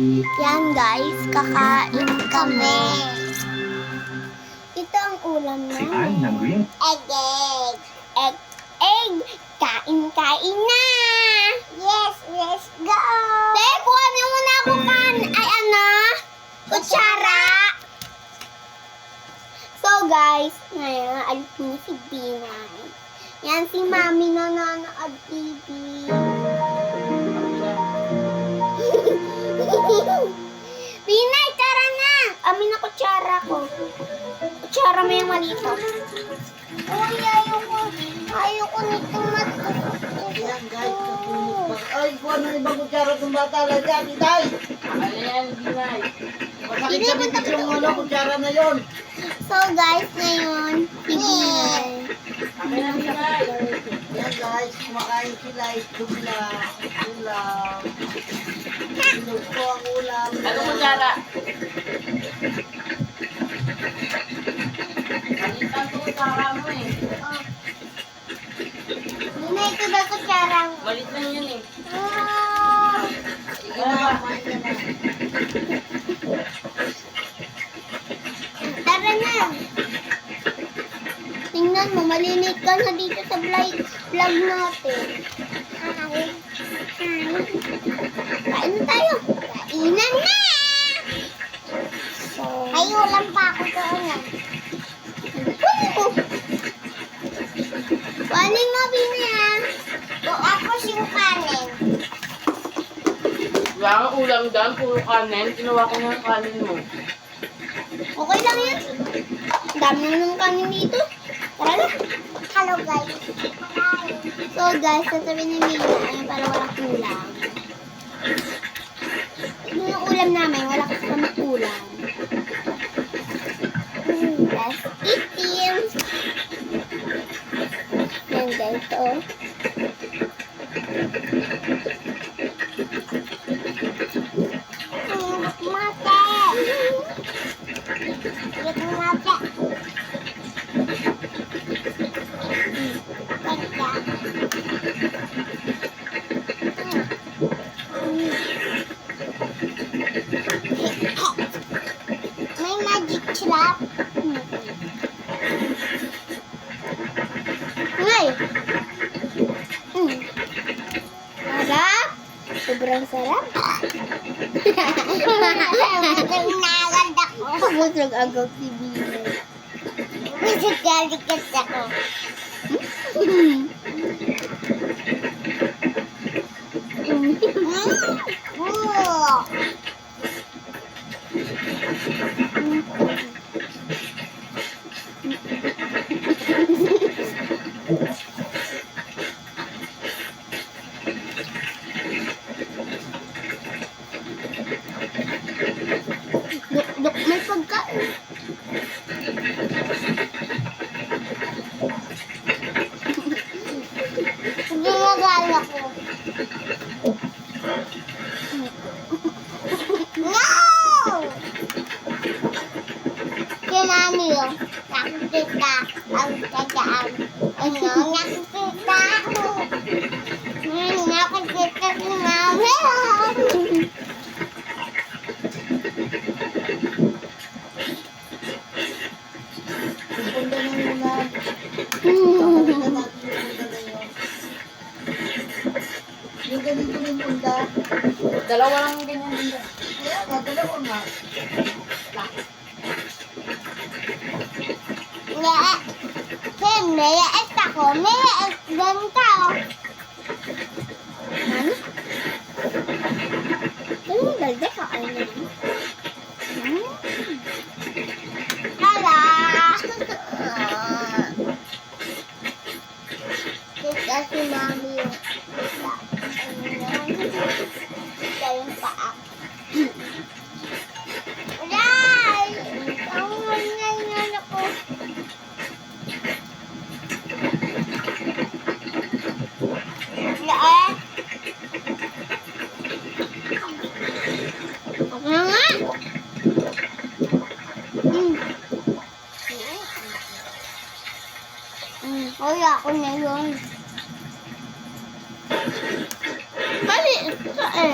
Yan guys, kakain kami. Ito ang ulam namin. Egg. Egg. Kain na. Yes, let's go. Te, kuha niyo muna ako kutsara. So guys, ngayon, alis niyo si Binay. Yan si Mami nanonood TV. Binay, tara na! Amin na kutsara ko. Kutsara mo yung malito. Uy, ayoko nito Ayan guys, katulog pa. Ay, kuha ng ibang kutsara itong bata lang dyan, Itay! Ayan, Binay. Masakit sa bibig yung kutsara na yon. So guys, ngayon, si Binay. Ayan, Binay. Ayan guys, kumakain sila. Itlog lang. Ulam. Itlog ko ang ulam. Ano kutsara? Malitan ko kutsara mo eh. Binay, ito ba kutsara mo? Malit lang yun eh. Sige na, kumain ka na. Tara na. Tingnan mo, malilit ka na dito sa vlog natin. Kain na tayo. Kainan na! Ay, ulam pa ako doon. Kanin mo, Binay. Ako siyang kanin. Wala kang ulam dyan, puro kanin. Kinuha ko na yung kanin mo. Okay lang yan. Dami na ng kanin dito. Tara na. Hello guys. So guys, sasabihin ni Mila, para walang ulam. Ito yung ulam namin, wala kasi kami ulam. Let's eat it. Yan guys, oh. May magic trap. Ngay. Sarap. Sobrang sarap. Nagagad ako. Busog agad si Binay. Busog galikot ako. Dok, may pagkain. Ginagal ako. No! Kinanyo, nakikita ang tagaan. Ano, nakikita ako. Nakikita si Mami. Pupunta na muna. Yung ganito yung punta. Dalawa lang ganyan din. Kaya nga, dalawa nga. May et ako. May et ganito. Ano? Ano yung dalda ka? Ano? Hala! Kita si Mami yung kita yung paa. Aray! Ang ngayon ako. Lahat. Ano nga? Kaya ako na yun. Bali, saan?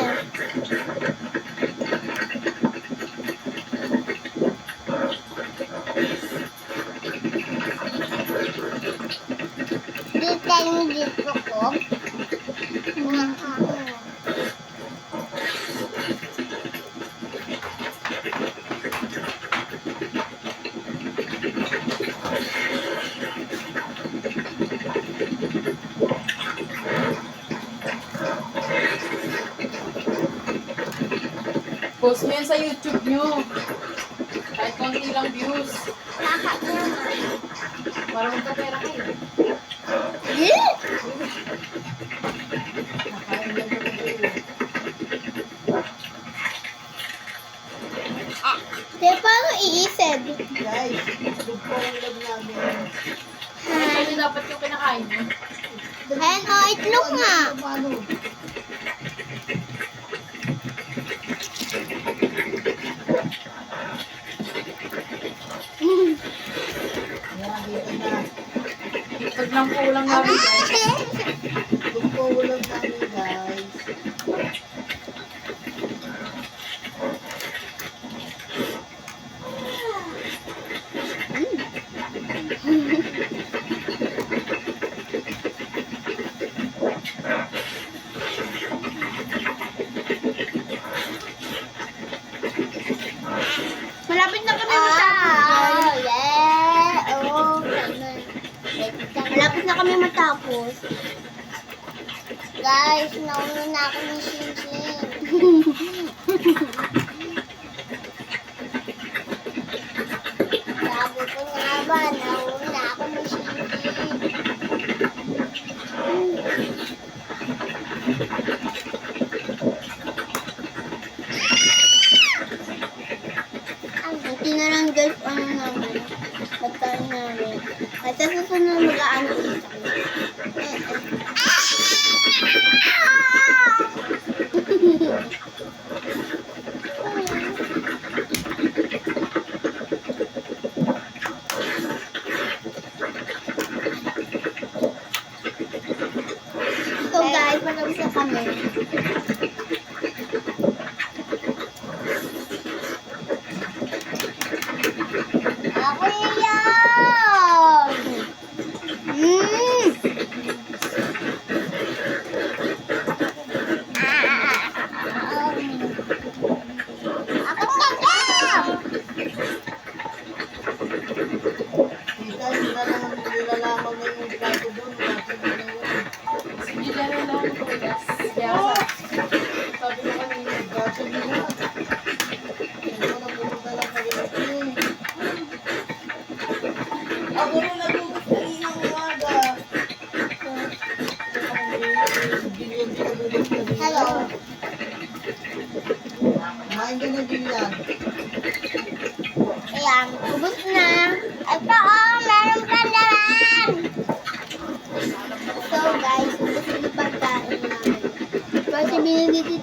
Dahil dito ko. Post mo yan sa YouTube nyo. Kahit konti lang views. Lahat naman. Para magkapera kayo. Eh? Nakain lang ako kayo. Kaya paano iised? Guys, doon po ang ulam namin. Ano dapat yung kinakain nyo? Ayan, oh, itlog nga. Paano? Ayan, dito na. Pag lang po ulang namin guys. Doon po ulam namin, guys. Malapit na kami matapos. Yeah. Oh, malapit na kami matapos. Guys, nauna na ako ng sing-sing. Sabi ko nga ba, nauna ako ng sing-sing. Hindi na lang guys, ano naman, pagkain namin. At sa susunod mag-aano ulit kami. So guys, matapos na kami. Ako yan! Ako yan! Tita, hindi na lang nilalamang na yung plato doon. Kasi hindi na yun. Sige, dala lang po guys. Kaya sabi ko kanina. Kaso di na. Ano na pumunta lang kayo. Ako rin natutos kanina umaga. Hello. Kumain ka na din yan. Ayan, ubos na. Ito oh, meron pa naman. So guys, ubos na yung pagkain namin. Kasi binili